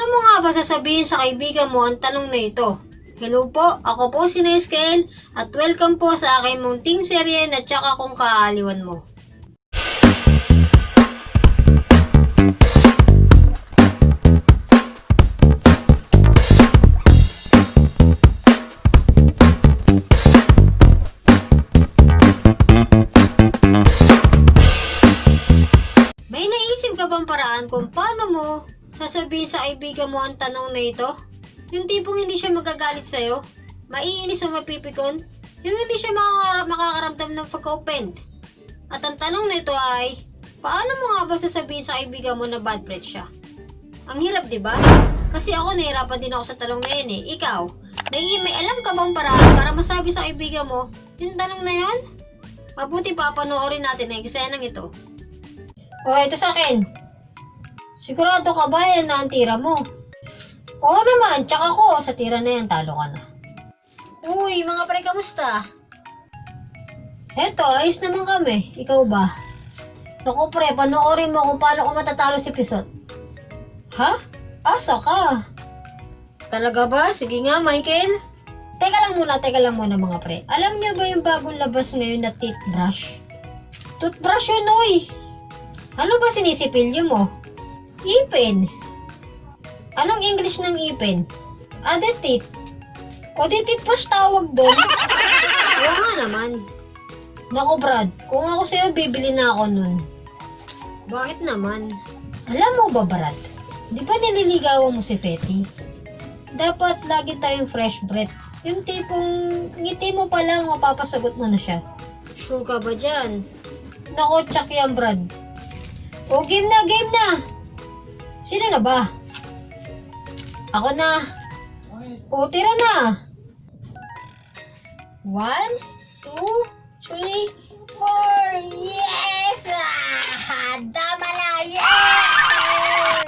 mo nga ba sasabihin sa kaibigan mo ang tanong na ito? Hello po, ako po si Neskel at welcome po sa aking munting serye na tsaka kung kaaliwan mo. May naisip ka bang paraan kung paano mo sasabihin sa kaibigan mo ang tanong na ito? Yung tipong hindi siya magagalit sa'yo, maiinis o mapipikon, yung hindi siya makakaramdam ng pagka-offend. At ang tanong na ito ay, paano mo nga ba sasabihin sa kaibigan mo na bad breath siya? Ang hirap, di ba? Kasi ako nahirapan din ako sa tanong na yun eh. Ikaw, may alam ka bang paraan para masabi sa kaibigan mo yung tanong na yun? Mabuti pa panoorin natin ang eksenang ito. O, ito sa akin. Sigurado ka ba yan na ang tira mo? Oo naman, tsaka ko, sa tira na yan, talo ka na. Uy, mga pre, kamusta? Eto, ayos naman kami. Ikaw ba? Naku pre, panoorin mo kung paano ko matatalo si Pisot. Ha? Asa ka? Talaga ba? Sige nga, Michael. Teka lang muna mga pre. Alam niyo ba yung bagong labas ngayon na toothbrush? Toothbrush yun, uy! Ano ba sinisipilyo mo? Ipin. Anong English ng ipin? Adetit. O di toothbrush tawag doon. Oo nga naman. Naku Brad, kung ako sa'yo bibili na ako nun. Bakit naman? Alam mo ba Brad, di ba nililigawan mo si Fetty? Dapat lagi tayong fresh breath. Yung tipong ngiti mo pa lang mapapasagot mo na siya. Sure ka ba dyan? Naku, tsak yan Brad. O game na! Sino na ba? Ako na. O, tira na. 1, 2, 3, 4. Yes! Dama na! Yes!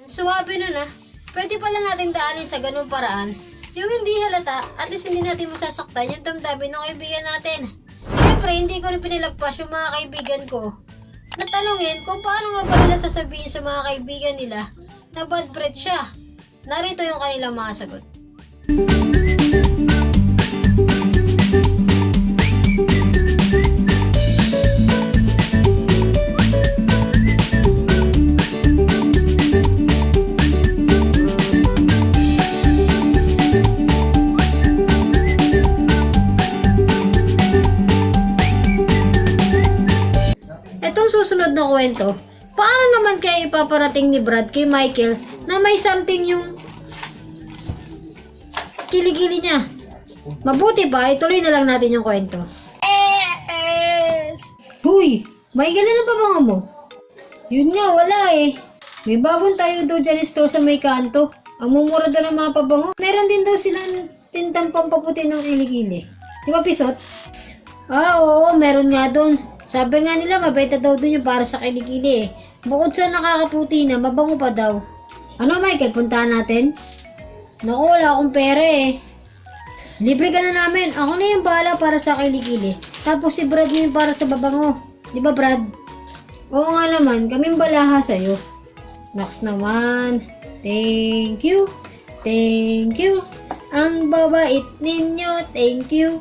Suwabe na na. Pwede pala natin daanin sa ganung paraan. Yung hindi halata, at least hindi natin masasaktan yung damdamin ng kaibigan natin. Siyempre, hindi ko rin pinilagpas yung mga kaibigan ko. Natanungin kung paano nga ba nila sasabihin sa mga kaibigan nila na bad breath siya. Narito yung kanilang mga sagot. Etong susunod na kwento, paano naman kaya ipaparating ni Brad kay Michael na may something yung kiligili niya? Mabuti ba, ituloy na lang natin yung kwento. Huy, Michael, ano pa bang mo? Yun nga, wala eh. May bagong tayo daw dyan store sa may kanto. Ang mumura daw ng mga pabango. Meron din daw silang tintang pampaputi ng kiligili. Di ba, Pisot? Oo, meron nga doon. Sabi nga nila, mabait daw dun yung para sa kilikili eh. Bukod sa nakakaputi na, mabango pa daw. Ano Michael, puntahan natin? Naku, wala akong pera eh. Libre ka na namin. Ako na yung bahala para sa kilikili. Tapos si Brad na yung para sa babango. Di ba Brad? Oo nga naman, kaming balaha sa'yo. Naks naman. Thank you. Thank you. Ang babait ninyo. Thank you.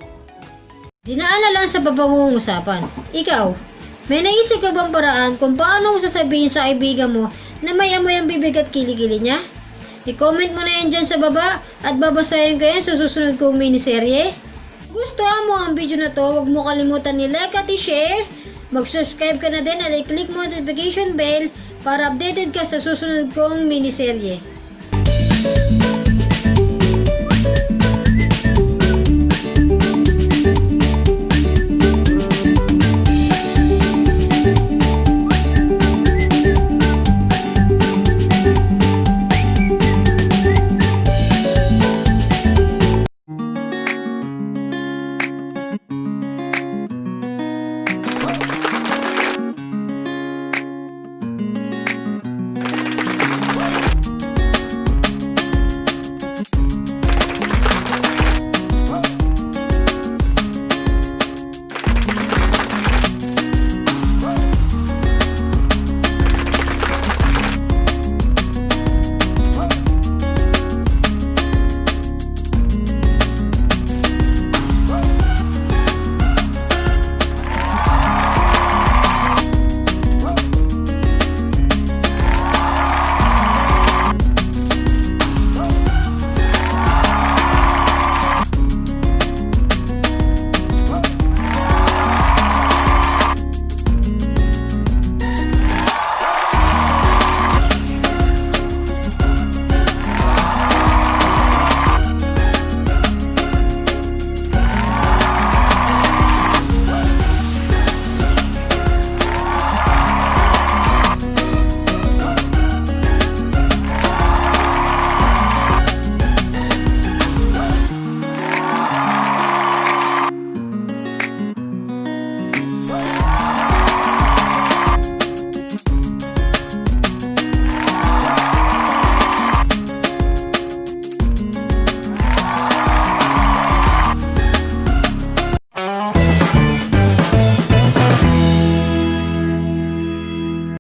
Dinaan na lang sa babangong usapan. Ikaw, may naisip ka bang paraan kung paano mo sasabihin sa kaibigan mo na may amoy ang bibig at kiligili niya? I-comment mo na yan dyan sa baba at babasahin ko yan sa susunod kong miniserye. Gustuhan mo ang video na to, huwag mo kalimutan ni-like at i-share. Mag-subscribe ka na din at i-click mo notification bell para updated ka sa susunod kong miniserye.